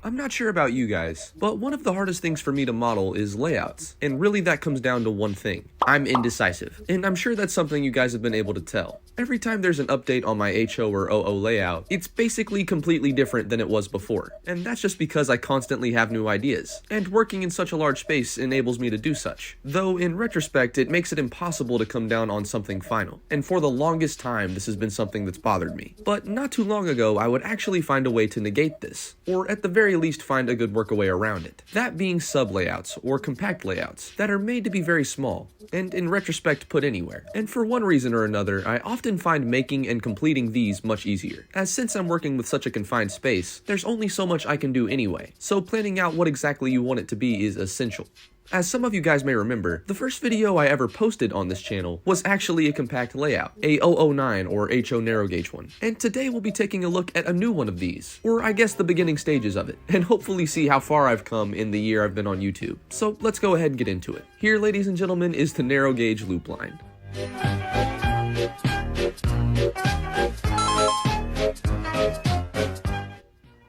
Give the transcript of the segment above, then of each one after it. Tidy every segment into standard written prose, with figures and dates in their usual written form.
I'm not sure about you guys, but one of the hardest things for me to model is layouts, and really that comes down to one thing. I'm indecisive, and I'm sure that's something you guys have been able to tell. Every time there's an update on my HO or OO layout, it's basically completely different than it was before, and that's just because I constantly have new ideas, and working in such a large space enables me to do such. Though in retrospect, it makes it impossible to come down on something final, and for the longest time this has been something that's bothered me. But not too long ago, I would actually find a way to negate this, or at the very least find a good workaway around it. That being sub-layouts, or compact layouts, that are made to be very small, and in retrospect put anywhere. And for one reason or another, I often find making and completing these much easier, as since I'm working with such a confined space, there's only so much I can do anyway, so planning out what exactly you want it to be is essential. As some of you guys may remember, the first video I ever posted on this channel was actually a compact layout, a 009 or HO narrow gauge one, and today we'll be taking a look at a new one of these, or I guess the beginning stages of it, and hopefully see how far I've come in the year I've been on YouTube. So let's go ahead and get into it. Here, ladies and gentlemen, is the narrow gauge loop line.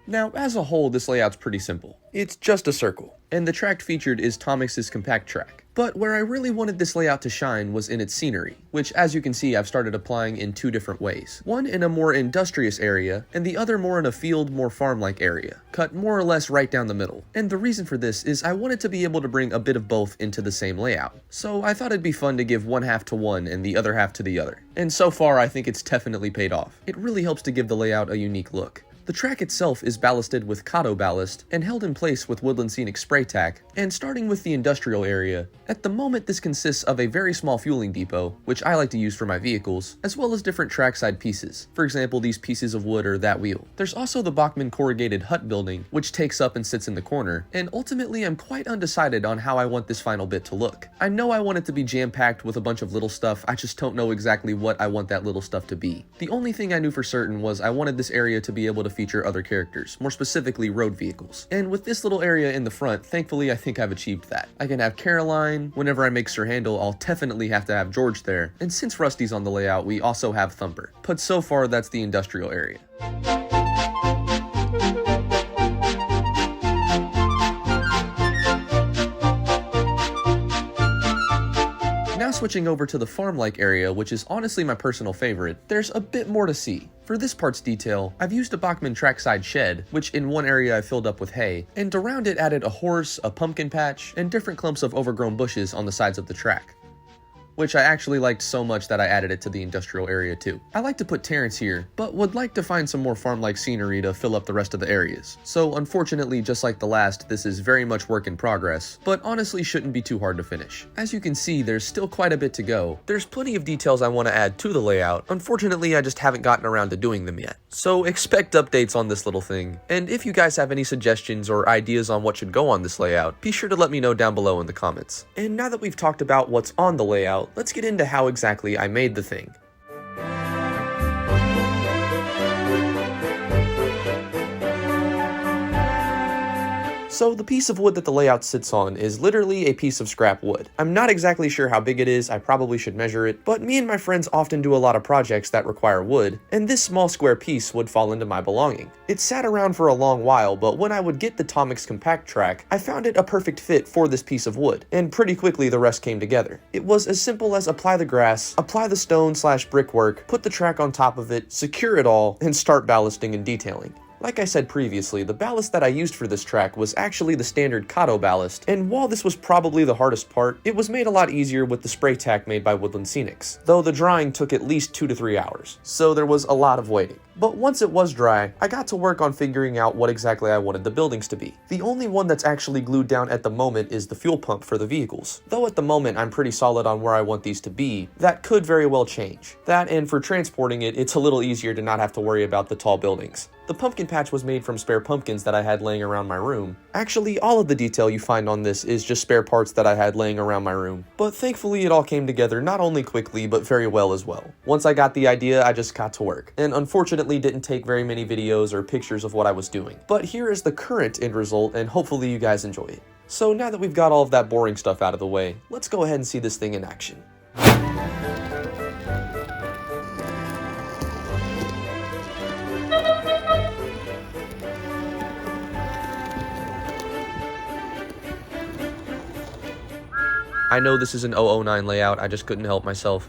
Now, as a whole, this layout's pretty simple. It's just a circle, and the track featured is Tomix's compact track. But where I really wanted this layout to shine was in its scenery, which as you can see I've started applying in two different ways. One in a more industrious area, and the other more in a field, more farm-like area, cut more or less right down the middle. And the reason for this is I wanted to be able to bring a bit of both into the same layout. So I thought it'd be fun to give one half to one and the other half to the other. And so far I think it's definitely paid off. It really helps to give the layout a unique look. The track itself is ballasted with Kato ballast and held in place with Woodland Scenic spray tack, and starting with the industrial area, at the moment this consists of a very small fueling depot, which I like to use for my vehicles, as well as different trackside pieces, for example these pieces of wood or that wheel. There's also the Bachmann corrugated hut building, which takes up and sits in the corner, and ultimately I'm quite undecided on how I want this final bit to look. I know I want it to be jam-packed with a bunch of little stuff, I just don't know exactly what I want that little stuff to be. The only thing I knew for certain was I wanted this area to be able to feature other characters, more specifically road vehicles. And with this little area in the front, thankfully I think I've achieved that. I can have Caroline, whenever I make Sir Handel I'll definitely have to have George there, and since Rusty's on the layout we also have Thumper. But so far that's the industrial area. Now switching over to the farm-like area, which is honestly my personal favorite, there's a bit more to see. For this part's detail, I've used a Bachmann trackside shed, which in one area I filled up with hay, and around it added a horse, a pumpkin patch, and different clumps of overgrown bushes on the sides of the track, which I actually liked so much that I added it to the industrial area too. I like to put Terrence here, but would like to find some more farm-like scenery to fill up the rest of the areas. So unfortunately, just like the last, this is very much work in progress, but honestly shouldn't be too hard to finish. As you can see, there's still quite a bit to go. There's plenty of details I want to add to the layout, unfortunately I just haven't gotten around to doing them yet. So expect updates on this little thing, and if you guys have any suggestions or ideas on what should go on this layout, be sure to let me know down below in the comments. And now that we've talked about what's on the layout, let's get into how exactly I made the thing. So the piece of wood that the layout sits on is literally a piece of scrap wood. I'm not exactly sure how big it is, I probably should measure it, but me and my friends often do a lot of projects that require wood, and this small square piece would fall into my belonging. It sat around for a long while, but when I would get the Tomix compact track, I found it a perfect fit for this piece of wood, and pretty quickly the rest came together. It was as simple as apply the grass, apply the stone/brickwork, put the track on top of it, secure it all, and start ballasting and detailing. Like I said previously, the ballast that I used for this track was actually the standard Kato ballast, and while this was probably the hardest part, it was made a lot easier with the spray tack made by Woodland Scenics, though the drying took at least 2 to 3 hours, so there was a lot of waiting. But once it was dry, I got to work on figuring out what exactly I wanted the buildings to be. The only one that's actually glued down at the moment is the fuel pump for the vehicles. Though at the moment I'm pretty solid on where I want these to be, that could very well change. That, and for transporting it, it's a little easier to not have to worry about the tall buildings. The pumpkin patch was made from spare pumpkins that I had laying around my room. Actually, all of the detail you find on this is just spare parts that I had laying around my room. But thankfully it all came together not only quickly, but very well as well. Once I got the idea, I just got to work, and unfortunately didn't take very many videos or pictures of what I was doing. But here is the current end result, and hopefully you guys enjoy it. So now that we've got all of that boring stuff out of the way, let's go ahead and see this thing in action. I know this is an 009 layout, I just couldn't help myself.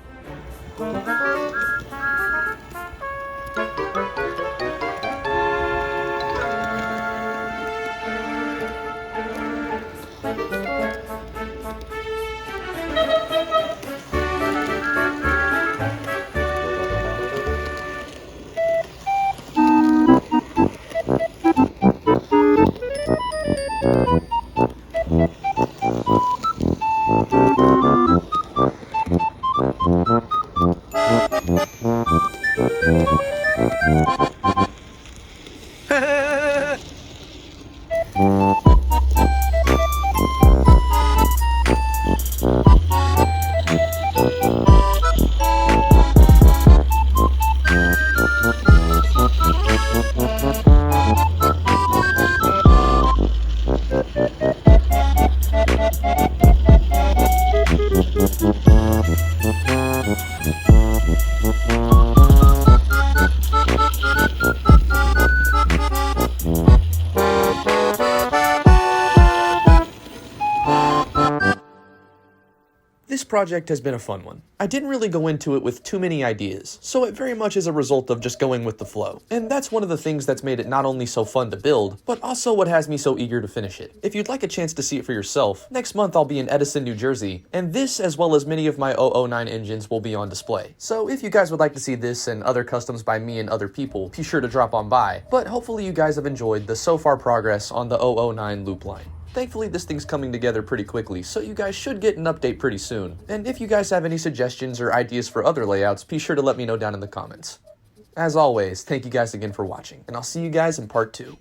This project has been a fun one. I didn't really go into it with too many ideas, so it very much is a result of just going with the flow. And that's one of the things that's made it not only so fun to build, but also what has me so eager to finish it. If you'd like a chance to see it for yourself, next month I'll be in Edison, New Jersey, and this as well as many of my 009 engines will be on display. So if you guys would like to see this and other customs by me and other people, be sure to drop on by. But hopefully you guys have enjoyed the so far progress on the 009 loop line. Thankfully, this thing's coming together pretty quickly, so you guys should get an update pretty soon. And if you guys have any suggestions or ideas for other layouts, be sure to let me know down in the comments. As always, thank you guys again for watching, and I'll see you guys in part 2.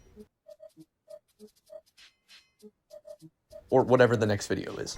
Or whatever the next video is.